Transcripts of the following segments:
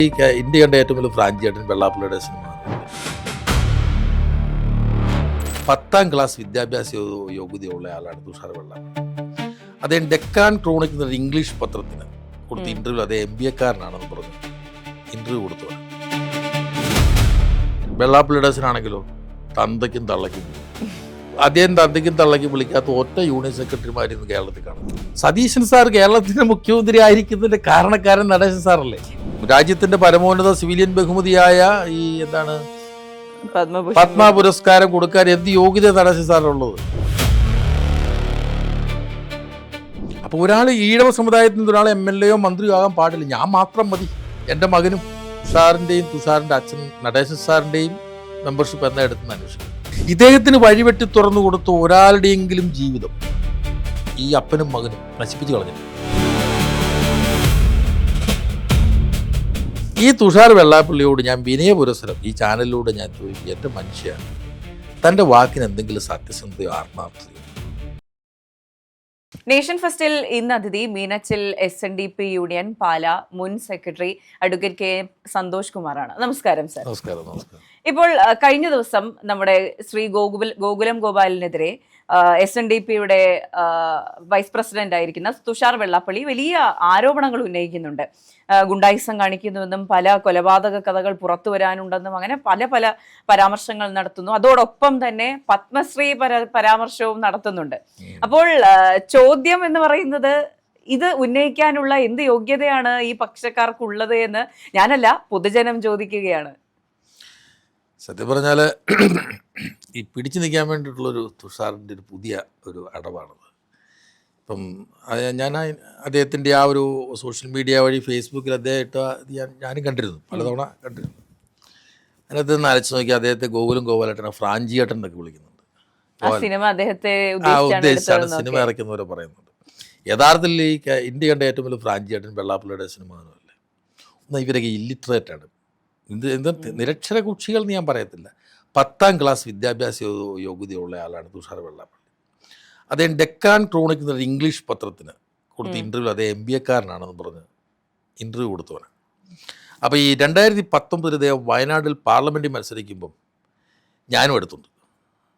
India കണ്ട ഏറ്റവും വലിയ ഫ്രാഞ്ചേട്ടൻ വെള്ളാപ്പള്ളിയുടെ സിനിമ. 10ാം ക്ലാസ് വിദ്യാഭ്യാസ യോഗ്യതയുള്ള ആളാണ് തുഷാർ വെള്ളാപ്പള്ളി. അദ്ദേഹം ഡെക്കാൻ ക്രോണിക് എന്നൊരു ഇംഗ്ലീഷ് പത്രത്തിന് കൊടുത്ത ഇന്റർവ്യൂ അദ്ദേഹം MBA-കാരനാണെന്ന് പറഞ്ഞു ഇന്റർവ്യൂ കൊടുത്തു. വെള്ളാപ്പള്ളിയുടെ ആണെങ്കിലോ തന്തയ്ക്കും തള്ളയ്ക്കും അദ്ദേഹം തന്തയ്ക്കും തള്ളയ്ക്കും വിളിക്കാത്ത ഒറ്റ യൂണിയൻ സെക്രട്ടറിമാരിന്ന് കേരളത്തിൽ കാണുന്നു. സതീശൻ സാർ കേരളത്തിന്റെ മുഖ്യമന്ത്രി ആയിരിക്കുന്നതിന്റെ കാരണക്കാരൻ നടേശൻ സാറല്ലേ? രാജ്യത്തിന്റെ പരമോന്നത സിവിലിയൻ ബഹുമതിയായ ഈ എന്താണ് പത്മ പുരസ്കാരം കൊടുക്കാൻ എന്ത് യോഗ്യത നടേശൻ സാറിനുള്ളത്? അപ്പൊ ഒരാൾ ഈഴവ സമുദായത്തിൽ നിന്ന് ഒരാൾ MLA-യോ മന്ത്രിയോ ആകാൻ പാടില്ല. ഞാൻ മാത്രം മതി. എൻ്റെ മകനും തുഷാറിന്റെ അച്ഛൻ നടേശൻ സാറിന്റെയും മെമ്പർഷിപ്പ് എന്നാ എടുത്തെന്ന് അന്വേഷിക്കും. ഇദ്ദേഹത്തിന് വഴിവെട്ടി തുറന്നു കൊടുത്ത ഒരാളുടെയെങ്കിലും ജീവിതം ഈ അപ്പനും മകനും നശിപ്പിച്ചു കളഞ്ഞു. ഈ തുഷാർ വെള്ളാപ്പള്ളിയോട് ഞാൻ വിനയപുരസരം ഈ ചാനലിലൂടെ ഞാൻ ചോദിക്കും, എൻ്റെ മനുഷ്യയാണ്, തൻ്റെ വാക്കിന് എന്തെങ്കിലും സത്യസന്ധതയോ ആത്മാർത്ഥതയോ? നേഷൻ ഫെസ്റ്റിൽ ഇന്ന് അതിഥി മീനച്ചിൽ SNDP യൂണിയൻ പാല മുൻ സെക്രട്ടറി അഡ്വക്കേറ്റ് KM സന്തോഷ് കുമാറാണ്. നമസ്കാരം സർ. നമസ്കാരം. നമസ്കാരം. ഇപ്പോൾ കഴിഞ്ഞ ദിവസം നമ്മുടെ ശ്രീ ഗോകുലം ഗോപാലിനെതിരെ SNDP-യുടെ വൈസ് പ്രസിഡന്റ് ആയിരിക്കുന്ന തുഷാർ വെള്ളാപ്പള്ളി വലിയ ആരോപണങ്ങൾ ഉന്നയിക്കുന്നുണ്ട്. ഗുണ്ടായിസം കാണിക്കുന്നുവെന്നും പല കൊലപാതക കഥകൾ പുറത്തു വരാനുണ്ടെന്നും അങ്ങനെ പല പരാമർശങ്ങൾ നടത്തുന്നു. അതോടൊപ്പം തന്നെ പത്മശ്രീ പരാമർശവും നടത്തുന്നുണ്ട്. അപ്പോൾ ചോദ്യം എന്ന് പറയുന്നത്, ഇത് ഉന്നയിക്കാനുള്ള എന്ത് യോഗ്യതയാണ് ഈ പക്ഷക്കാർക്കുള്ളത് എന്ന് ഞാനല്ല, പൊതുജനം ചോദിക്കുകയാണ്. സത്യം പറഞ്ഞാൽ ഈ പിടിച്ചു നിൽക്കാൻ വേണ്ടിയിട്ടുള്ളൊരു തുഷാറിൻ്റെ ഒരു പുതിയ ഒരു അടവാണത്. ഇപ്പം ഞാൻ അദ്ദേഹത്തിൻ്റെ ആ ഒരു സോഷ്യൽ മീഡിയ വഴി ഫേസ്ബുക്കിൽ അദ്ദേഹം ഇട്ട ഞാനും കണ്ടിരുന്നു, പലതവണ കണ്ടിരുന്നു. അതിനകത്ത് നിന്ന് അരച്ചു നോക്കി അദ്ദേഹത്തെ ഗോകുലം ഫ്രാഞ്ചിയേട്ടൻ എന്നൊക്കെ വിളിക്കുന്നുണ്ട്. ഉദ്ദേശിച്ചാണ് സിനിമ ഇറക്കുന്നവരെ പറയുന്നുണ്ട്. യഥാർത്ഥത്തിൽ ഈ ഇന്ത്യ കണ്ട ഏറ്റവും വലിയ ഫ്രാഞ്ചിയേട്ടൻ വെള്ളാപ്പള്ളിയുടെ സിനിമ എന്നല്ലേ. എന്നാൽ ഇവരൊക്കെ ഇല്ലിറ്ററേറ്റാണ്. എന്ത് നിരക്ഷര കുക്ഷികൾ എന്ന് ഞാൻ പറയത്തില്ല. 10ാം ക്ലാസ് വിദ്യാഭ്യാസ യോഗ്യതയുള്ള ആളാണ് തുഷാർ വെള്ളാപ്പള്ളി. അദ്ദേഹം ഡെക്കാൻ ക്രോണിക് എന്നൊരു ഇംഗ്ലീഷ് പത്രത്തിന് കൊടുത്ത ഇന്റർവ്യൂ അദ്ദേഹം MBA-കാരനാണെന്ന് പറഞ്ഞ് ഇന്റർവ്യൂ കൊടുത്തവനാണ്. അപ്പോൾ ഈ 2019 അദ്ദേഹം വയനാട്ടിൽ പാർലമെൻറ്റിൽ മത്സരിക്കുമ്പം ഞാനും എടുത്തുണ്ട്.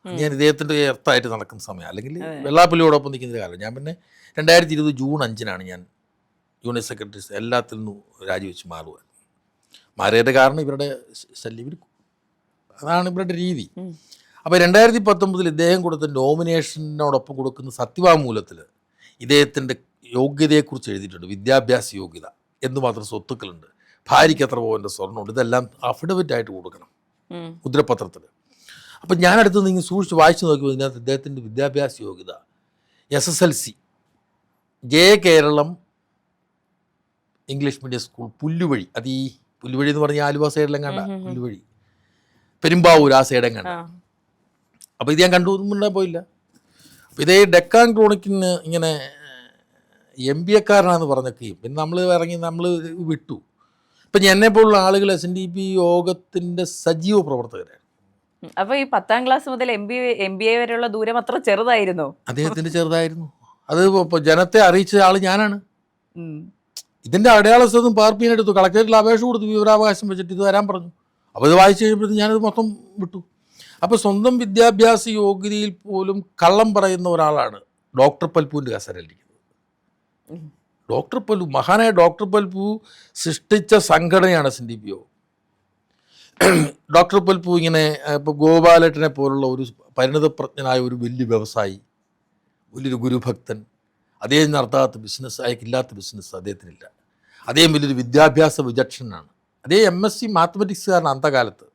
ഞാൻ ഇദ്ദേഹത്തിൻ്റെ എർത്തായിട്ട് നടക്കുന്ന സമയം, അല്ലെങ്കിൽ വെള്ളാപ്പള്ളിയോടൊപ്പം നിൽക്കുന്ന കാലം. ഞാൻ പിന്നെ 2020 ജൂൺ 5-നാണ് ഞാൻ യൂണിയൻ സെക്രട്ടറി എല്ലാത്തിൽ നിന്നും രാജിവെച്ച് മാറിയതിൻ്റെ കാരണം ഇവരുടെ ശല്യം, അതാണ് ഇവരുടെ രീതി. അപ്പോൾ 2019 ഇദ്ദേഹം കൊടുത്ത നോമിനേഷനോടൊപ്പം കൊടുക്കുന്ന സത്യവാങ്മൂലത്തിൽ ഇദ്ദേഹത്തിൻ്റെ യോഗ്യതയെക്കുറിച്ച് എഴുതിയിട്ടുണ്ട്. വിദ്യാഭ്യാസ യോഗ്യത, എന്തുമാത്രം സ്വത്തുക്കളുണ്ട്, ഭാര്യയ്ക്ക് എത്ര പോകേണ്ട സ്വർണ്ണമുണ്ട്, ഇതെല്ലാം അഫിഡവിറ്റായിട്ട് കൊടുക്കണം മുദ്രപത്രത്തിൽ. അപ്പം ഞാനടുത്ത് നിങ്ങൾ സൂക്ഷിച്ച് വായിച്ചു നോക്കിയപ്പോൾ ഇതിനകത്ത് ഇദ്ദേഹത്തിൻ്റെ വിദ്യാഭ്യാസ യോഗ്യത SSLC Kerala English medium school Pulluvazhi, അത് ഈ പുല്ലുവഴി എന്ന് പറഞ്ഞാൽ ആലുവ സൈഡിലും കണ്ട പുല്ലുവഴി, പെരുമ്പാവൂർ ആ സൈഡും കണ്ട. അപ്പോൾ ഇത് ഞാൻ കണ്ടു മുന്നേ പോയില്ല. അപ്പോൾ ഇതേ ഡെക്കാൻ ക്രോണിക്കിന് ഇങ്ങനെ MBA-കാരനാണെന്ന് പറഞ്ഞൊക്കെയും പിന്നെ നമ്മൾ ഇറങ്ങി നമ്മൾ വിട്ടു. ഇപ്പം എന്നെപ്പോലുള്ള ആളുകൾ SNDP യോഗത്തിൻ്റെ സജീവ പ്രവർത്തകരാണ്. അപ്പോൾ ഈ 10ാം ക്ലാസ് മുതൽ MBA വരെയുള്ള ദൂരം അത്ര ചെറുതായിരുന്നു? അദ്ദേഹത്തിൻ്റെ ചെറുതായിരുന്നു. അത് ജനത്തെ അറിയിച്ച ആൾ ഞാനാണ്. ഇതിൻ്റെ അടയാളസ്ഥതും പാർപ്പിനെ എടുത്തു, കളക്ടറേറ്റിൽ അപേക്ഷ കൊടുത്തു, വിവരാവകാശം വെച്ചിട്ട് ഇത് വരാൻ പറഞ്ഞു. അപ്പോൾ ഇത് വായിച്ചു കഴിയുമ്പോഴത്തേക്ക് ഞാനിത് മൊത്തം വിട്ടു. അപ്പോൾ സ്വന്തം വിദ്യാഭ്യാസ യോഗ്യതയിൽ പോലും കള്ളം പറയുന്ന ഒരാളാണ് ഡോക്ടർ പൽപുവിൻ്റെ കസേരയിലിരിക്കുന്നത്. ഡോക്ടർ പൽപു, മഹാനായ ഡോക്ടർ പൽപു സൃഷ്ടിച്ച സംഘടനയാണ് SNDP. ഡോക്ടർ പൽപു ഇങ്ങനെ ഇപ്പോൾ ഗോപാലേട്ടനെ പോലുള്ള ഒരു പരിണതപ്രജ്ഞനായ ഒരു വലിയ വ്യവസായി, വലിയൊരു ഗുരുഭക്തൻ, അദ്ദേഹം നടത്താത്ത ബിസിനസ്, അയാൾക്കില്ലാത്ത ബിസിനസ് അദ്ദേഹത്തിനില്ല. അദ്ദേഹം വലിയൊരു വിദ്യാഭ്യാസ വിചക്ഷണനാണ്. അദ്ദേഹം MSc മാത്തമെറ്റിക്സുകാരൻ അന്തകാലത്ത്,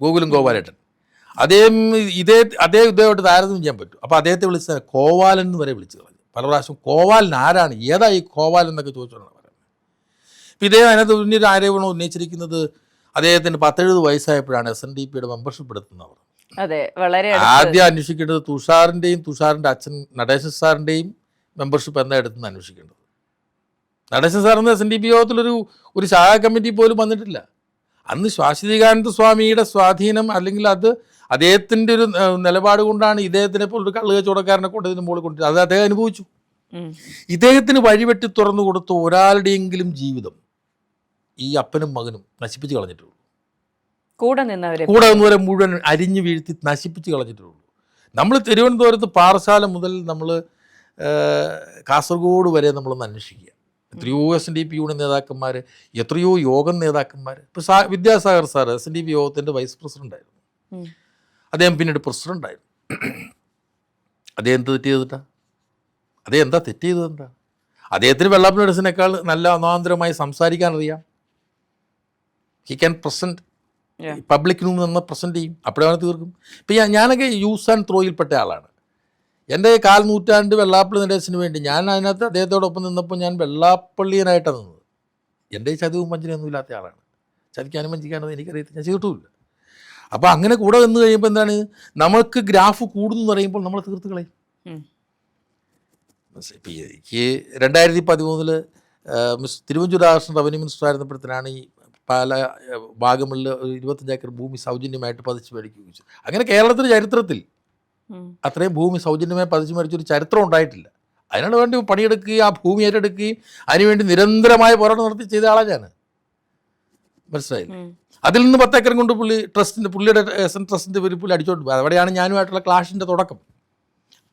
ഗോകുലം ഗോപാലേട്ടൻ. അദ്ദേഹം ഇദ്ദേഹമായിട്ട് താരതമ്യം ചെയ്യാൻ പറ്റും. അപ്പോൾ അദ്ദേഹത്തെ വിളിച്ച കോവാലൻ എന്ന് വരെ വിളിച്ചു കളഞ്ഞു. പല പ്രാവശ്യം കോവാലൻ ആരാണ്, ഏതാ ഈ കോവാലൻ എന്നൊക്കെ ചോദിച്ചോണ്ടാണ് പറയുന്നത്. ഇപ്പോൾ ഇദ്ദേഹം അതിനകത്ത് പിന്നീട് ആരോപണം ഉന്നയിച്ചിരിക്കുന്നത് അദ്ദേഹത്തിന് 17 വയസ്സായപ്പോഴാണ് SNDP-യുടെ മെമ്പർഷിപ്പ് എടുത്തുന്നവർ. അതെ, വളരെ ആദ്യം അന്വേഷിക്കേണ്ടത് തുഷാറിന്റെ അച്ഛൻ നടേശൻ സാറിന്റെയും മെമ്പർഷിപ്പ് എന്നാ എടുത്തെന്ന് അന്വേഷിക്കേണ്ടത്. നടേശൻ സാറിന് SNDP യോഗത്തിലൊരു ശാഖാ കമ്മിറ്റി പോലും വന്നിട്ടില്ല. അന്ന് ശാശ്വതികാനന്ദ സ്വാമിയുടെ സ്വാധീനം, അല്ലെങ്കിൽ അത് അദ്ദേഹത്തിൻ്റെ ഒരു നിലപാട് കൊണ്ടാണ് ഇദ്ദേഹത്തിനെ പോലൊരു കള്ള് കച്ചവടക്കാരനെ കൊണ്ട് ഇതിന് മുകളിൽ കൊണ്ടിട്ട് അത് അദ്ദേഹം അനുഭവിച്ചു. ഇദ്ദേഹത്തിന് വഴിവെട്ടി തുറന്നു കൊടുത്ത ഒരാളുടെയെങ്കിലും ജീവിതം ഈ അപ്പനും മകനും നശിപ്പിച്ച് കളഞ്ഞിട്ടുള്ളൂ. കൂടെ നിന്നവരെ മുഴുവൻ അരിഞ്ഞു വീഴ്ത്തി നശിപ്പിച്ച് കളഞ്ഞിട്ടുള്ളൂ. നമ്മൾ തിരുവനന്തപുരത്ത് പാറശാല മുതൽ നമ്മൾ കാസർഗോഡ് വരെ നമ്മളൊന്ന് അന്വേഷിക്കുക. എത്രയോ SNDP യൂണിയൻ നേതാക്കന്മാർ, എത്രയോ യോഗം നേതാക്കന്മാർ. ഇപ്പോൾ വിദ്യാസാഗർ സാർ SNDP യോഗത്തിൻ്റെ വൈസ് പ്രസിഡൻ്റായിരുന്നു. അദ്ദേഹം പിന്നീട് പ്രസിഡൻ്റായിരുന്നു. അദ്ദേഹം എന്ത് തെറ്റ് ചെയ്തിട്ടാ? അദ്ദേഹം എന്താ തെറ്റ് ചെയ്തത്? എന്താ? അദ്ദേഹത്തിന് വെള്ളാപ്പള്ളി നടേശനേക്കാൾ നല്ല ഒന്നാന്തരമായി സംസാരിക്കാൻ അറിയാം. ഹി ക്യാൻ പ്രസൻറ്റ്, പബ്ലിക്കിന് നിന്ന് പ്രസൻറ്റ് ചെയ്യും, അപ്പോഴാണ് തീർക്കും. ഇപ്പം ഞാനൊക്കെ യൂസ് ആൻഡ് ത്രോയിൽപ്പെട്ട ആളാണ്. എൻ്റെ 4 നൂറ്റാണ്ട് വെള്ളാപ്പള്ളി നടേശന് വേണ്ടി ഞാൻ അതിനകത്ത് അദ്ദേഹത്തോടൊപ്പം നിന്നപ്പോൾ ഞാൻ വെള്ളാപ്പള്ളിയനായിട്ടാണ് നിന്നത്. എൻ്റെ ചതിവും വഞ്ചനയൊന്നും ഇല്ലാത്ത ആളാണ്. ചതിക്കാനും വഞ്ചിക്കാനും എനിക്കറിയത്തില്ല, ഞാൻ ചെയ്തിട്ടുമില്ല. അപ്പോൾ അങ്ങനെ കൂടെ വന്നു കഴിയുമ്പോൾ എന്താണ്, നമുക്ക് ഗ്രാഫ് കൂടുന്നു എന്ന് പറയുമ്പോൾ നമ്മൾ തീർത്ത് കളയും. എനിക്ക് 2013 തിരുവഞ്ചൂർ രാധാകൃഷ്ണൻ റവന്യൂ മിനിസ്റ്റർ ആയിരുന്നപ്പോഴത്തേനാണ് ഈ പല ഭാഗങ്ങളിൽ 25 ഏക്കർ ഭൂമി സൗജന്യമായിട്ട് പതിച്ച് മേടിക്കുകയും. അങ്ങനെ കേരളത്തിൻ്റെ ചരിത്രത്തിൽ അത്രയും ഭൂമി സൗജന്യമായി പതിച്ച് മേടിച്ചൊരു ചരിത്രം ഉണ്ടായിട്ടില്ല. അതിനോട് വേണ്ടി പണിയെടുക്കുകയും ആ ഭൂമി ഏറ്റെടുക്കുകയും അതിനുവേണ്ടി നിരന്തരമായ പോരാട്ടം നടത്തി ചെയ്ത ആളാണ് ഞാൻ. മനസ്സിലായില്ലേ? അതിൽ നിന്ന് 10 ഏക്കർ കൊണ്ട് പുള്ളിയുടെ ട്രസ്റ്റിൻ്റെ പേരിൽ പുള്ളി അടിച്ചോണ്ട് പോയി. അവിടെയാണ് ഞാനുമായിട്ടുള്ള ക്ലാഷിൻ്റെ തുടക്കം.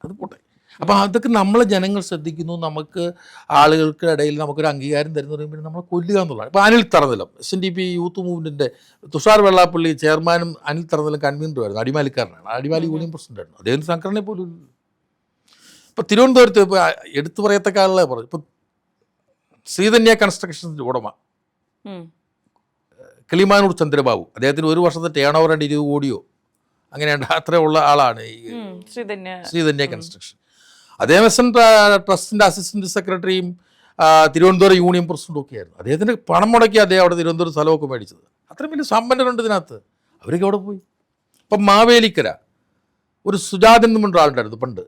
അത് പോട്ടെ. അപ്പോൾ അതൊക്കെ നമ്മളെ ജനങ്ങൾ ശ്രദ്ധിക്കുന്നു. നമുക്ക് ആളുകൾക്ക് ഇടയിൽ നമുക്കൊരു അംഗീകാരം തരുന്ന പറയുമ്പോൾ നമ്മൾ കൊല്ലുക എന്നുള്ളതാണ്. ഇപ്പോൾ അനിൽ തറനിലം SNDP യൂത്ത് മൂവ്മെൻറ്റിൻ്റെ തുഷാർ വെള്ളാപ്പള്ളി ചെയർമാനും അനിൽ തറനിലം കൺവീനറുമായിരുന്നു. അടിമാലിക്കാരനാണ്, അടിമാലി യൂണിയൻ പ്രസിഡൻ്റായിരുന്നു. അദ്ദേഹം സംഘടനയെ പോലും. ഇപ്പോൾ തിരുവനന്തപുരത്ത് ഇപ്പോൾ എടുത്തു പറയത്തക്ക ആളുകളെ പറഞ്ഞു. ഇപ്പോൾ ശ്രീധന്യ കൺസ്ട്രക്ഷൻസിൻ്റെ ഉടമ കിളിമാനൂർ ചന്ദ്രബാബു, അദ്ദേഹത്തിന് ഒരു വർഷത്തെ ടേൺ ഓവർ 20 കോടിയോ അങ്ങനെയുണ്ട്, അത്രയുള്ള ആളാണ് ഈ ശ്രീധന്യ കൺസ്ട്രക്ഷൻ. അദ്ദേഹം SN ട്രസ്റ്റിൻ്റെ അസിസ്റ്റൻറ്റ് സെക്രട്ടറിയും തിരുവനന്തപുരം യൂണിയൻ പ്രസിഡന്റും ഒക്കെ ആയിരുന്നു. അദ്ദേഹത്തിന് പണം മുടക്കി അദ്ദേഹം അവിടെ തിരുവനന്തപുരം സ്ഥലമൊക്കെ മേടിച്ചത്. അത്രയും വലിയ സമ്പന്നരുണ്ട് ഇതിനകത്ത്. അവരൊക്കെ അവിടെ പോയി. ഇപ്പം മാവേലിക്കര ഒരു സുജാതൻ എന്ന് പറഞ്ഞ ആളുണ്ടായിരുന്നു പണ്ട്.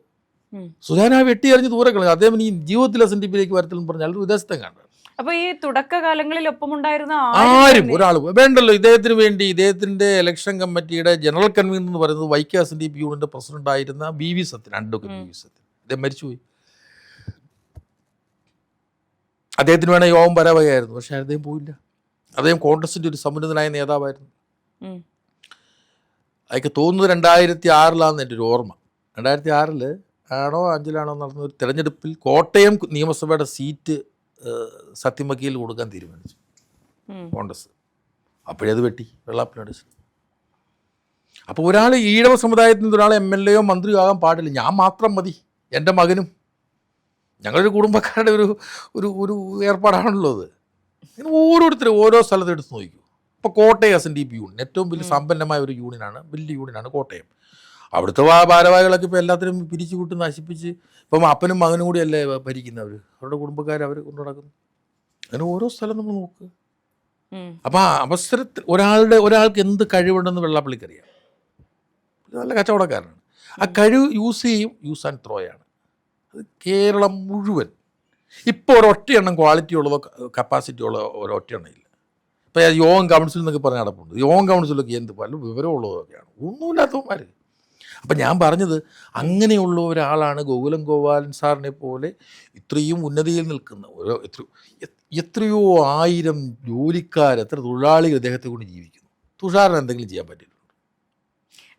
സുജാന വെട്ടി എറിഞ്ഞ് ദൂരെ കളഞ്ഞു. അദ്ദേഹം ഈ ജീവിതത്തിൽ SNDPയിലേക്ക് വരത്തില്ലെന്ന് പറഞ്ഞാൽ വിദേശത്തെ കണ്ടു. അപ്പൊ ഈ തുടക്കകാലങ്ങളിൽ ഒപ്പമുണ്ടായിരുന്ന ആരും ഒരാൾ വേണ്ടല്ലോ ഇദ്ദേഹത്തിന് വേണ്ടി. ഇദ്ദേഹത്തിന്റെ ഇലക്ഷൻ കമ്മിറ്റിയുടെ ജനറൽ കൺവീനർ എന്ന് പറയുന്നത് വൈക്കം SNDP യൂണിയന്റെ പ്രസിഡന്റ് ആയിരുന്ന BV Sathyan, advocate BV Sathyan. അദ്ദേഹം മരിച്ചുപോയി. അദ്ദേഹത്തിന് വേണേൽ യോഗം പരാവകയായിരുന്നു, പക്ഷെ അദ്ദേഹം പോയില്ല. അദ്ദേഹം കോൺഗ്രസിന്റെ ഒരു സമുന്നതനായ നേതാവായിരുന്നു. അതൊക്കെ തോന്നുന്നത് 2006 എൻ്റെ ഒരു ഓർമ്മ. 2006 ആണോ 5 നടന്ന ഒരു തെരഞ്ഞെടുപ്പിൽ കോട്ടയം നിയമസഭയുടെ സീറ്റ് സത്യം വക്കീൽ കൊടുക്കാൻ തീരുമാനിച്ചു കോൺഗ്രസ്. അപ്പോഴത് വെട്ടി വെള്ളാപ്പള്ളി നടേശൻ. അപ്പോൾ ഒരാൾ ഈഴവ സമുദായത്തിൽ നിന്ന് ഒരാൾ MLA മന്ത്രിയോ ആകാൻ പാടില്ല. ഞാൻ മാത്രം മതി, എൻ്റെ മകനും. ഞങ്ങളൊരു കുടുംബക്കാരുടെ ഒരു ഒരു ഒരു ഏർപ്പാടാണല്ലോ അത്. ഇങ്ങനെ ഓരോരുത്തരും ഓരോ സ്ഥലത്ത് എടുത്ത് നോക്കൂ. ഇപ്പോൾ കോട്ടയം SNDP യൂണിയൻ ഏറ്റവും വലിയ സമ്പന്നമായ ഒരു യൂണിയനാണ്, വലിയ യൂണിയനാണ് കോട്ടയം. അവിടുത്തെ ഭാരവാഹികളൊക്കെ ഇപ്പോൾ എല്ലാത്തിനും പിരിച്ചു കൂട്ടി നശിപ്പിച്ച് ഇപ്പം അപ്പനും മകനും കൂടിയല്ലേ ഭരിക്കുന്നവർ, അവരുടെ കുടുംബക്കാർ അവർ കൊണ്ടു നടക്കുന്നു. അങ്ങനെ ഓരോ സ്ഥലം നമ്മൾ നോക്കുക. അപ്പം ആ അവസരത്തിൽ ഒരാൾക്ക് എന്ത് കഴിവുണ്ടെന്ന് വെള്ളാപ്പള്ളിക്കറിയാം. നല്ല കച്ചവടക്കാരനാണ്. ആ കഴിവ് യൂസ് ചെയ്യും. യൂസ് ആൻഡ് ത്രോയാണ് അത്. കേരളം മുഴുവൻ ഇപ്പോൾ ഒരൊറ്റ എണ്ണം ക്വാളിറ്റി ഉള്ളതോ കപ്പാസിറ്റി ഉള്ള ഒരൊറ്റ എണ്ണം ഇല്ല. ഇപ്പോൾ യോഗം കൗൺസിൽ എന്നൊക്കെ പറഞ്ഞ് നടപ്പുണ്ട്. യോഗം കൗൺസിലൊക്കെ എന്ത് പല വിവരമുള്ളതൊക്കെയാണ്, ഒന്നുമില്ലാത്തവന്മാർ. അപ്പം ഞാൻ പറഞ്ഞത് അങ്ങനെയുള്ള ഒരാളാണ് ഗോകുലം ഗോപാലൻ സാറിനെ പോലെ ഇത്രയും ഉന്നതിയിൽ നിൽക്കുന്ന എത്രയോ 1000 ജോലിക്കാർ, എത്ര തൊഴിലാളികൾ ഇദ്ദേഹത്തെ കൊണ്ട് ജീവിക്കുന്നു. തുഷാറിന് എന്തെങ്കിലും ചെയ്യാൻ പറ്റില്ല.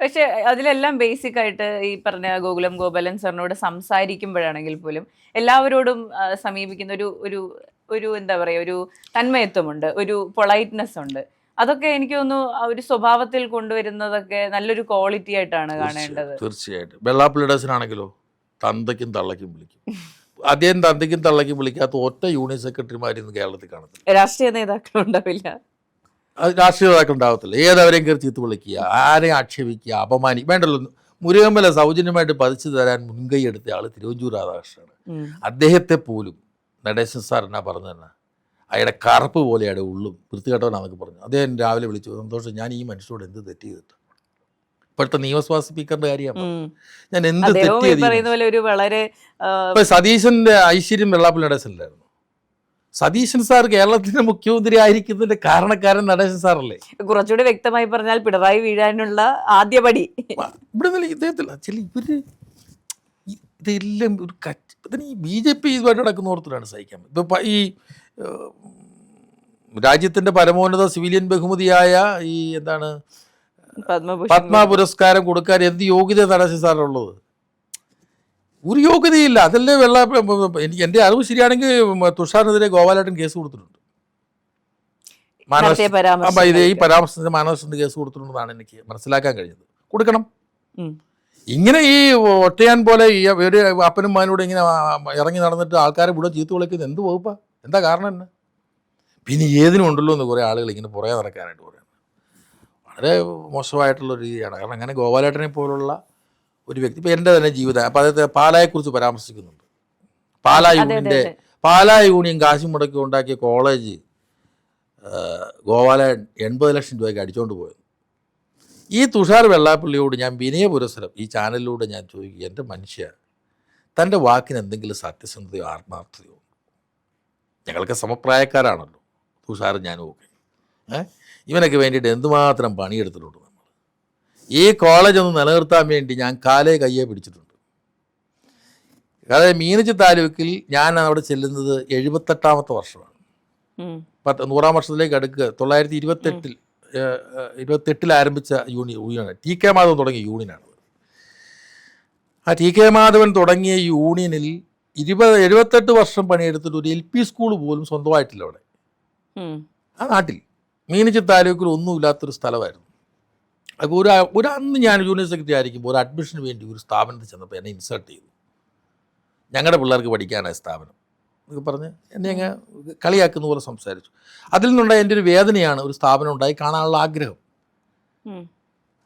പക്ഷെ അതിലെല്ലാം ബേസിക് ആയിട്ട് ഈ പറഞ്ഞ ഗോകുലം ഗോപാലൻ സാറിനോട് സംസാരിക്കുമ്പോഴാണെങ്കിൽ പോലും എല്ലാവരോടും സമീപിക്കുന്ന ഒരു ഒരു എന്താ പറയുക, ഒരു തന്മയത്വമുണ്ട്, ഒരു പൊളൈറ്റ്നെസ് ഉണ്ട്. അതൊക്കെ എനിക്ക് തോന്നുന്നു ഒരു സ്വഭാവത്തിൽ കൊണ്ടുവരുന്നതൊക്കെ നല്ലൊരു ക്വാളിറ്റി ആയിട്ടാണ് കാണേണ്ടത്. തീർച്ചയായിട്ടും. വെള്ളാപ്പള്ളി നടേശനാണെങ്കിലോ തന്തയ്ക്കും തള്ളയ്ക്കും വിളിക്കും. അദ്ദേഹം തന്തയ്ക്കും തള്ളയ്ക്കും വിളിക്കാത്ത ഒറ്റ യൂണിയൻ സെക്രട്ടറിമാരിന്ന് കേരളത്തിൽ കാണത്തില്ല. രാഷ്ട്രീയ നേതാക്കളുണ്ടാവില്ല. രാഷ്ട്രീയ നേതാക്കൾ ഉണ്ടാകത്തില്ല. ഏതവരെയും കയറി ചീത്ത് വിളിക്കുക, ആരെയും ആക്ഷേപിക്കുക, അപമാനിക്കുക വേണ്ടല്ലോ. മുരുകമ്മല സൗജന്യമായിട്ട് പതിച്ചു തരാൻ മുൻകൈ എടുത്ത ആൾ തിരുവഞ്ചൂർ രാധാകൃഷ്ണനാണ്. അദ്ദേഹത്തെ പോലും നടേശൻ സാർ എന്നാ പറഞ്ഞു തന്നെ, അയാളുടെ കറുപ്പ് പോലെയാണ് ഉള്ളും വൃത്തികെട്ടവനാന്നൊക്കെ പറഞ്ഞു. അദ്ദേഹം രാവിലെ വിളിച്ചു, സന്തോഷം, ഞാൻ ഈ മനുഷ്യരോട് എന്ത് തെറ്റ് ചെയ്തിട്ട്. ഇപ്പോഴത്തെ നിയമസഭാ സ്പീക്കറിന്റെ കാര്യമാണ്, ഞാൻ എന്ത് തെറ്റ് ഇപ്പൊ സതീശന്റെ ഐശ്വര്യം വെള്ളാപ്പള്ളി നടേശനിലായിരുന്നു. സതീശൻ സാർ കേരളത്തിന്റെ മുഖ്യമന്ത്രി ആയിരിക്കുന്നതിന്റെ കാരണക്കാരൻ നടേശൻ സാറല്ലേ. കുറച്ചുകൂടി വ്യക്തമായി പറഞ്ഞാൽ പിണറായി വീഴാനുള്ള ആദ്യപടി ഇവിടെ ഇദ്ദേഹത്തില്ല. ചില ഇതെല്ലാം ഒരു ഈ BJP ഇതുമായിട്ട് നടക്കുന്ന ഓർത്തിലാണ് സഹിക്കാൻ. ഇപ്പം ഈ രാജ്യത്തിൻ്റെ പരമോന്നത സിവിലിയൻ ബഹുമതിയായ ഈ എന്താണ് പത്മഭൂഷൺ പത്മ പുരസ്കാരം കൊടുക്കാൻ എന്ത് യോഗ്യത നടത്തി സാറുള്ളത്? ഒരു യോഗ്യതയില്ല. അതല്ലേ എനിക്ക് എൻ്റെ അറിവ് ശരിയാണെങ്കിൽ തുഷാറിനെതിരെ ഗോപാലേട്ടൻ കേസ് കൊടുത്തിട്ടുണ്ട്. നടത്തിയ പരാമർശം ഈ പരാമർശത്തിന് മാനവശന്റെ കേസ് കൊടുത്തിട്ടുണ്ടെന്നാണ് എനിക്ക് മനസ്സിലാക്കാൻ കഴിഞ്ഞത്. കൊടുക്കണം. ഉം. ഇങ്ങനെ ഈ ഒറ്റയാൻ പോലെ ഈ ഒരു അപ്പനും മകനോട് ഇങ്ങനെ ഇറങ്ങി നടന്നിട്ട് ആൾക്കാരെ ഇവിടെ ചീത്ത വിളിക്കുന്നത് എന്ത് വകുപ്പാ? എന്താ കാരണം തന്നെ? പിന്നെ ഏതിനും ഉണ്ടല്ലോ എന്ന് കുറേ ആളുകൾ ഇങ്ങനെ പുറകെ നടക്കാനായിട്ട് പറയുന്നത് വളരെ മോശമായിട്ടുള്ള രീതിയാണ്. കാരണം അങ്ങനെ ഗോപാലേട്ടനെ പോലുള്ള ഒരു വ്യക്തി, ഇപ്പം എൻ്റെ തന്നെ ജീവിതം, അപ്പോൾ അദ്ദേഹത്തെ പാലായെക്കുറിച്ച് പരാമർശിക്കുന്നുണ്ട്. പാലാ യൂണിയൻ കാശ് മുടക്കി ഉണ്ടാക്കിയ കോളേജ് ഗോപാലൻ 80 ലക്ഷം രൂപയ്ക്ക് അടിച്ചുകൊണ്ട് പോയത്. ഈ തുഷാർ വെള്ളാപ്പള്ളിയോട് ഞാൻ വിനയപുരസരം ഈ ചാനലിലൂടെ ഞാൻ ചോദിക്കുക, എൻ്റെ മനുഷ്യ, തൻ്റെ വാക്കിന് എന്തെങ്കിലും സത്യസന്ധതയോ ആത്മാർത്ഥതയോ? ഞങ്ങൾക്ക് സമപ്രായക്കാരാണല്ലോ തുഷാറും ഞാനും ഒക്കെ. ഇവനൊക്കെ വേണ്ടിയിട്ട് എന്തുമാത്രം പണിയെടുത്തിട്ടുണ്ട് നമ്മൾ. ഈ കോളേജ് ഒന്ന് നിലനിർത്താൻ വേണ്ടി ഞാൻ കാലേ കയ്യെ പിടിച്ചിട്ടുണ്ട്. അതായത് മീനച്ചി താലൂക്കിൽ ഞാൻ അവിടെ ചെല്ലുന്നത് 78ാമത്തെ വർഷമാണ്. 100ാം വർഷത്തിലേക്ക് അടുക്കുക. 1928 ആരംഭിച്ച യൂണിയനാണ്. ടി കെ മാധവൻ തുടങ്ങിയ യൂണിയനാണ്. ആ ടി കെ മാധവൻ തുടങ്ങിയ യൂണിയനിൽ 78 വർഷം പണിയെടുത്തിട്ട് ഒരു LP സ്കൂൾ പോലും സ്വന്തമായിട്ടില്ല അവിടെ. ആ നാട്ടിൽ മീനച്ചി താലൂക്കിൽ ഒന്നുമില്ലാത്തൊരു സ്ഥലമായിരുന്നു. അപ്പോൾ ഒരു അന്ന് ഞാൻ യൂണിയൻ സെക്രട്ടറി ആയിരിക്കുമ്പോൾ ഒരു അഡ്മിഷന് വേണ്ടി ഒരു സ്ഥാപനത്തിൽ ചെന്നപ്പോൾ എന്നെ ഇൻസൾട്ട് ചെയ്തു. ഞങ്ങളുടെ പിള്ളേർക്ക് പഠിക്കാനായ സ്ഥാപനം എന്നൊക്കെ പറഞ്ഞ് എന്നെ അങ്ങ് കളിയാക്കുന്ന പോലെ സംസാരിച്ചു. അതിൽ നിന്നുണ്ടായ എൻ്റെ ഒരു വേദനയാണ് ഒരു സ്ഥാപനം ഉണ്ടായി കാണാനുള്ള ആഗ്രഹം.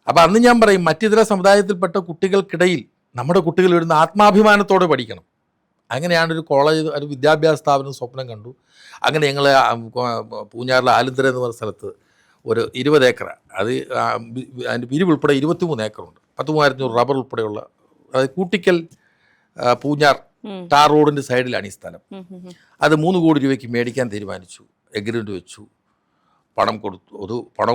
അപ്പം അന്ന് ഞാൻ പറയും, മറ്റിതര സമുദായത്തിൽപ്പെട്ട കുട്ടികൾക്കിടയിൽ നമ്മുടെ കുട്ടികൾ വരുന്ന ആത്മാഭിമാനത്തോടെ പഠിക്കണം. അങ്ങനെയാണ് ഒരു കോളേജ്, ഒരു വിദ്യാഭ്യാസ സ്ഥാപനം സ്വപ്നം കണ്ടു. അങ്ങനെ ഞങ്ങൾ പൂഞ്ഞാറിലെ ആലുന്തര എന്ന് പറഞ്ഞ സ്ഥലത്ത് ഒരു 20 ഏക്കർ, അത് അതിൻ്റെ പിരിവ് ഉൾപ്പെടെ 23 ഏക്കറുണ്ട്. 10,500 റബ്ബർ ഉൾപ്പെടെയുള്ള, അതായത് കൂട്ടിക്കൽ പൂഞ്ഞാർ ടാർ റോഡിൻ്റെ സൈഡിലാണ് ഈ സ്ഥലം. അത് 3 കോടി രൂപയ്ക്ക് മേടിക്കാൻ തീരുമാനിച്ചു. എഗ്രിമെൻ്റ് വെച്ചു. പണം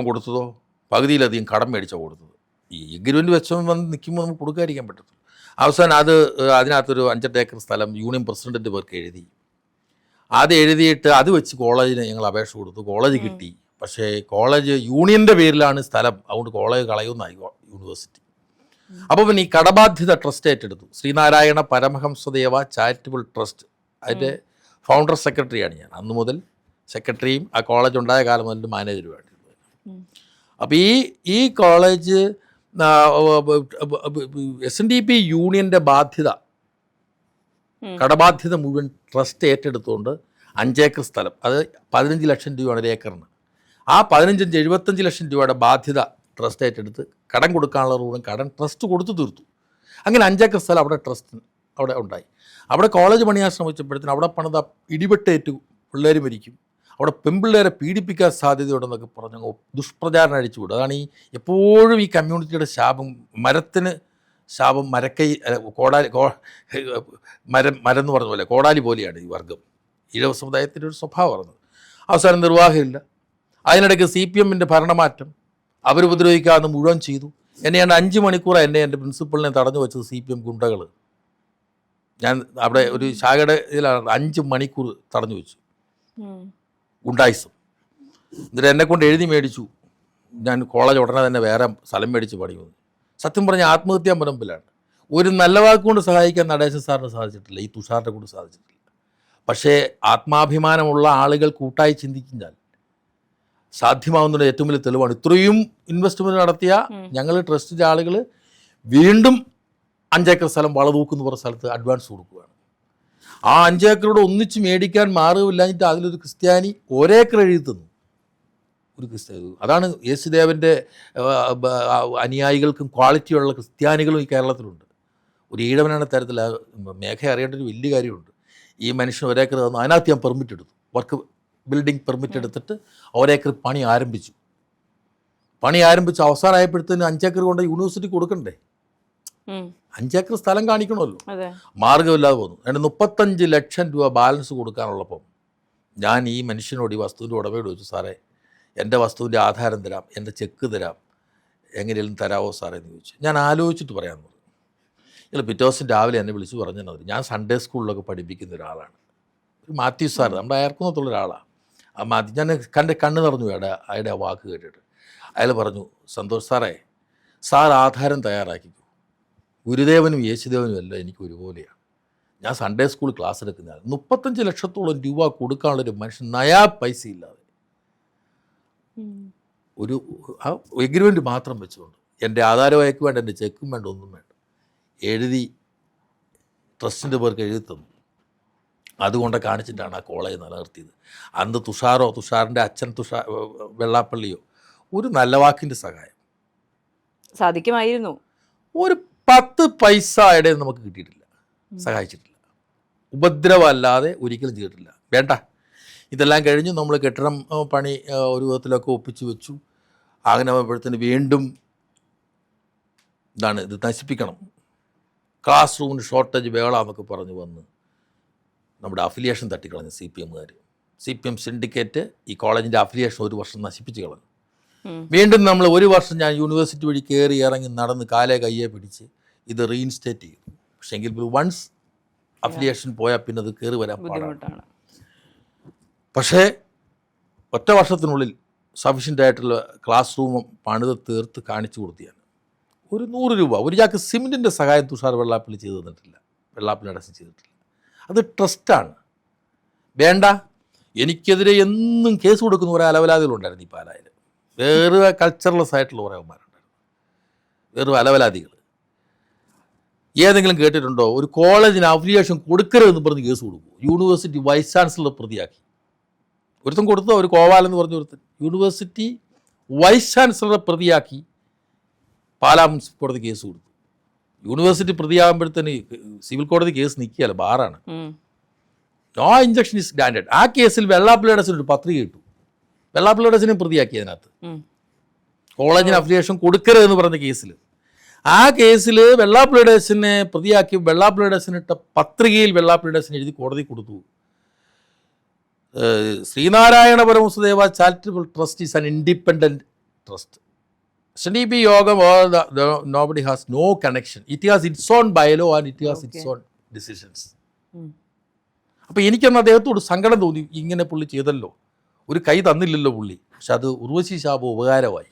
കൊടുത്തതോ പകുതിയിലധികം കടം മേടിച്ചാണ് കൊടുത്തത്. ഈ എഗ്രിമെൻ്റ് വെച്ചോ വന്ന് നിൽക്കുമ്പോൾ നമുക്ക് കൊടുക്കാതിരിക്കാൻ പറ്റത്തില്ല. അവസാനം അതിനകത്തൊരു 5-8 ഏക്കർ സ്ഥലം യൂണിയൻ പ്രസിഡൻറ്റിൻ്റെ പേർക്ക് എഴുതി. അത് എഴുതിയിട്ട് അത് വെച്ച് കോളേജിന് ഞങ്ങൾ അപേക്ഷ കൊടുത്തു. കോളേജ് കിട്ടി. പക്ഷേ കോളേജ് യൂണിയൻ്റെ പേരിലാണ് സ്ഥലം, അതുകൊണ്ട് കോളേജ് കളയുമെന്നായി യൂണിവേഴ്സിറ്റി. അപ്പോൾ പിന്നെ ഈ കടബാധ്യത ട്രസ്റ്റ് ഏറ്റെടുത്തു. ശ്രീനാരായണ പരമഹംസദേവ ചാരിറ്റബിൾ ട്രസ്റ്റ്, അതിൻ്റെ ഫൗണ്ടർ സെക്രട്ടറിയാണ് ഞാൻ. അന്ന് മുതൽ സെക്രട്ടറിയും ആ കോളേജ് ഉണ്ടായ കാലം മുതൽ മാനേജറുമാണ്. അപ്പോൾ ഈ കോളേജ് SNDP യൂണിയൻ്റെ ബാധ്യത, കടബാധ്യത മുഴുവൻ ട്രസ്റ്റ് ഏറ്റെടുത്തുകൊണ്ട് 5 ഏക്കർ സ്ഥലം, അത് 15 ലക്ഷം രൂപയാണ് ഒരു ഏക്കറിന്. ആ 75 ലക്ഷം രൂപയുടെ ബാധ്യത ട്രസ്റ്റ് ഏറ്റെടുത്ത് കടം കൊടുക്കാനുള്ള റൂളും കടം ട്രസ്റ്റ് കൊടുത്തു തീർത്തു. അങ്ങനെ 5 ഏക്കർ സ്ഥലം അവിടെ ഉണ്ടായി. അവിടെ കോളേജ് പണിയാൻ ശ്രമിച്ചപ്പോഴത്തേന് അവിടെ പണിത ഇടിവെട്ടേറ്റു, പിള്ളേർ മരിക്കും, അവിടെ പെൺപിള്ളേരെ പീഡിപ്പിക്കാൻ സാധ്യതയുണ്ടെന്നൊക്കെ പറഞ്ഞ് ദുഷ്പ്രചാരണം അടിച്ചു വിടും. അതാണ് എപ്പോഴും ഈ കമ്മ്യൂണിറ്റിയുടെ ശാപം. മരത്തിന് ശാപം മരം എന്ന് പറഞ്ഞ പോലെ കോടാലി പോലെയാണ് ഈ വർഗം. ഈഴവ സമുദായത്തിൻ്റെ ഒരു സ്വഭാവം പറഞ്ഞത്. അവസാനം നിർവാഹമില്ല. അതിനിടയ്ക്ക് CPMൻ്റെ ഭരണമാറ്റം, അവരുപദ്രവിക്കാതെ മുഴുവൻ ചെയ്തു. എന്നെ 5 മണിക്കൂറാണ് എൻ്റെ പ്രിൻസിപ്പളിനെ തടഞ്ഞു വെച്ചത് CPM ഗുണ്ടകൾ. ഞാൻ അവിടെ ഒരു ശാഖയുടെ ഇതിലാണ് 5 മണിക്കൂർ തടഞ്ഞു വെച്ചു. ഗുണ്ടായിസം. എന്നിട്ട് എന്നെക്കൊണ്ട് എഴുതി മേടിച്ചു. ഞാൻ കോളേജ് ഉടനെ തന്നെ വേറെ സ്ഥലം മേടിച്ച് പണിയുന്നു. സത്യം പറഞ്ഞ ആത്മഹത്യാ മുനമ്പിലാണ്. ഒരു നല്ല വാക്കുകൊണ്ട് സഹായിക്കാൻ നടേശൻ സാറിന് സാധിച്ചിട്ടില്ല, ഈ തുഷാറിനെ കൊണ്ട് സാധിച്ചിട്ടില്ല. പക്ഷേ ആത്മാഭിമാനമുള്ള ആളുകൾ കൂട്ടായി ചിന്തിച്ചാൽ സാധ്യമാവുന്നതിൻ്റെ ഏറ്റവും വലിയ തെളിവാണ്. ഇത്രയും ഇൻവെസ്റ്റ്മെൻറ്റ് നടത്തിയ ഞങ്ങൾ ട്രസ്റ്റിൻ്റെ ആളുകൾ വീണ്ടും 5 ഏക്കർ സ്ഥലം വളതൂക്കെന്ന് പറഞ്ഞ സ്ഥലത്ത് അഡ്വാൻസ് കൊടുക്കുകയാണ്. ആ 5 ഏക്കറോട് ഒന്നിച്ച് മേടിക്കാൻ മാറുകയില്ലാഞ്ഞിട്ട് അതിലൊരു ക്രിസ്ത്യാനി 1 ഏക്കർ എഴുതി തന്നു. ഒരു ക്രിസ്ത്യാനി, അതാണ് യേശുദേവൻ്റെ അനുയായികൾക്കും ക്വാളിറ്റിയുള്ള ക്രിസ്ത്യാനികളും ഈ കേരളത്തിലുണ്ട്. ഒരു ഈഴവനാണ് തരത്തിൽ മേഘ അറിയേണ്ട ഒരു വലിയ കാര്യമുണ്ട്. ഈ മനുഷ്യൻ 1 ഏക്കർ തന്നു. അതിനകത്ത് ഞാൻ പെർമിറ്റ് എടുത്തു, വർക്ക് ബിൽഡിംഗ് പെർമിറ്റ് എടുത്തിട്ട് 1 ഏക്കർ പണി ആരംഭിച്ചു. അവസാനമായപ്പോഴത്തേന് 5 ഏക്കർ കൊണ്ട് യൂണിവേഴ്സിറ്റി കൊടുക്കണ്ടേ? 5 ഏക്കർ സ്ഥലം കാണിക്കണമല്ലോ. മാർഗമില്ലാതെ പോന്നു. 35 ലക്ഷം രൂപ ബാലൻസ് കൊടുക്കാനുള്ളപ്പം ഞാൻ ഈ മനുഷ്യനോട്, ഈ വസ്തുവിൻ്റെ ഉടമയോട് ചോദിച്ചു, സാറേ എൻ്റെ വസ്തുവിൻ്റെ ആധാരം തരാം, എൻ്റെ ചെക്ക് തരാം, എങ്ങനെയും തരാമോ സാറേ എന്ന് ചോദിച്ചു. ഞാൻ ആലോചിച്ചിട്ട് പറയാമെന്ന് പറഞ്ഞു. ഇല്ല, പിറ്റേ ദിവസം രാവിലെ എന്നെ വിളിച്ച് പറഞ്ഞത്, ഞാൻ സൺഡേ സ്കൂളിലൊക്കെ പഠിപ്പിക്കുന്ന ഒരാളാണ്, ഒരു മാത്യു സാർ, നമ്മുടെ അയർക്കുന്നത്തുള്ള ഒരാളാണ്. മതി. ഞാൻ കണ്ണ് നിറഞ്ഞു അയാളുടെ ആ വാക്ക് കേട്ടിട്ട്. അയാൾ പറഞ്ഞു, സന്തോഷ് സാറേ, സാർ ആധാരം തയ്യാറാക്കിക്കോ, ഗുരുദേവനും യേശുദേവനും എല്ലാം എനിക്ക് ഒരുപോലെയാണ്. ഞാൻ സൺഡേ സ്കൂൾ ക്ലാസ് എടുക്കുന്നതാണ്. 35 ലക്ഷത്തോളം രൂപ കൊടുക്കാനുള്ളൊരു മനുഷ്യൻ നയാ പൈസ ഇല്ലാതെ ഒരു ആ എഗ്രിമെൻറ്റ് മാത്രം വെച്ചുകൊണ്ട് എൻ്റെ ആധാരവായക്ക് വേണ്ട, എൻ്റെ ചെക്കും വേണ്ട, ഒന്നും വേണ്ട, എഴുതി ട്രസ്റ്റിൻ്റെ പേർക്ക് എഴുതി തന്നു. അതുകൊണ്ട് കാണിച്ചിട്ടാണ് ആ കോളേജ് നിലനിർത്തിയത്. അന്ന് തുഷാറിൻ്റെ അച്ഛൻ വെള്ളാപ്പള്ളിയോ ഒരു നല്ല വാക്കിൻ്റെ സഹായം സാധിക്കുമായിരുന്നു. ഒരു 10 പൈസ ഇടയിൽ നമുക്ക് കിട്ടിയിട്ടില്ല, സഹായിച്ചിട്ടില്ല. ഉപദ്രവമല്ലാതെ ഒരിക്കലും ചെയ്തിട്ടില്ല. വേണ്ട, ഇതെല്ലാം കഴിഞ്ഞു നമ്മൾ കെട്ടിടം പണി ഒരു വിധത്തിലൊക്കെ ഒപ്പിച്ച് വെച്ചു. അങ്ങനെ ആകുമ്പോഴത്തേന് വീണ്ടും ഇത് നശിപ്പിക്കണം, ക്ലാസ് റൂമിന് ഷോർട്ടേജ് വേളാന്നൊക്കെ പറഞ്ഞു വന്ന് നമ്മുടെ അഫിലിയേഷൻ തട്ടിക്കളഞ്ഞു CPM-കാർ. CPM സിൻഡിക്കേറ്റ് ഈ കോളേജിൻ്റെ അഫിലിയേഷൻ ഒരു വർഷം നശിപ്പിച്ച് കളഞ്ഞു. വീണ്ടും നമ്മൾ ഒരു വർഷം ഞാൻ യൂണിവേഴ്സിറ്റി വഴി കയറി ഇറങ്ങി നടന്ന് കാലേ കയ്യെ പിടിച്ച് ഇത് റീഇൻസ്റ്റേറ്റ് ചെയ്തു. പക്ഷേ എങ്കിൽ വൺസ് അഫിലിയേഷൻ പോയാൽ പിന്നെ അത് കയറി വരാൻ പാടാണ്. പക്ഷേ ഒറ്റ വർഷത്തിനുള്ളിൽ സഫീഷ്യൻ്റ് ആയിട്ടുള്ള ക്ലാസ് റൂം പണിത് തീർത്ത് കാണിച്ചു കൊടുത്തിയാണ്. ഒരു 100 രൂപ, ഒരു ചാക്ക് സിമെൻറ്റിൻ്റെ സഹായം തുഷാർ വെള്ളാപ്പള്ളി ചെയ്തു തന്നിട്ടില്ല, വെള്ളാപ്പള്ളി അടച്ച് ചെയ്തിട്ടില്ല. അത് ട്രസ്റ്റാണ്. വേണ്ട, എനിക്കെതിരെ എന്നും കേസ് കൊടുക്കുന്ന കുറേ അലവലാദികളുണ്ടായിരുന്നു ഈ പാലായിൽ. വേറെ കൾച്ചറലെസ് ആയിട്ടുള്ള കുറേ അവന്മാരുണ്ടായിരുന്നു, വേറെ അലവലാദികൾ. ഏതെങ്കിലും കേട്ടിട്ടുണ്ടോ ഒരു കോളേജിന് അഫിലിയേഷൻ കൊടുക്കരുതെന്ന് പറഞ്ഞ് കേസ് കൊടുക്കും? യൂണിവേഴ്സിറ്റി വൈസ് ചാൻസലർ പ്രതിയാക്കി. ഒരുത്തം കൊടുത്തു, ഒരു കോവാലെന്ന് പറഞ്ഞ ഒരുത്തൻ യൂണിവേഴ്സിറ്റി വൈസ് ചാൻസലറെ പ്രതിയാക്കി പാലാ മുനിസിപ്പൽ കോടതി കേസ് കൊടുത്തു. യൂണിവേഴ്സിറ്റി പ്രതിയാകുമ്പോഴത്തേന് സിവിൽ കോടതി കേസ് നിൽക്കുകയല്ല, ബാറാണ്. No injunction is granted. ആ കേസിൽ വെള്ളാപ്പള്ളിയുടെ ഒരു പത്രിക ഇട്ടു, വെള്ളാപ്പള്ളിയുടെ പ്രതിയാക്കി. അതിനകത്ത് കോളേജിന് അഫിലിയേഷൻ കൊടുക്കരുതെന്ന് പറഞ്ഞ കേസിൽ, ആ കേസിൽ വെള്ളാപ്പള്ളിയുടെ പ്രതിയാക്കി വെള്ളാപ്പള്ളിയുടെ ഇട്ട പത്രികയിൽ വെള്ളാപ്പള്ളിയുടെ എഴുതി കോടതി കൊടുത്തു. ശ്രീനാരായണ പരമസുദേവ charitable trust is an independent trust. SNDP Yogam nobody has no connection. It has its own bylaw and it has its own decisions. അപ്പോൾ എനിക്കന്ന് അദ്ദേഹത്തോട് സങ്കടം തോന്നി, ഇങ്ങനെ പുള്ളി ചെയ്തല്ലോ, ഒരു കൈ തന്നില്ലല്ലോ പുള്ളി. പക്ഷെ അത് ഉർവശി ശാപം ഉപകാരമായി.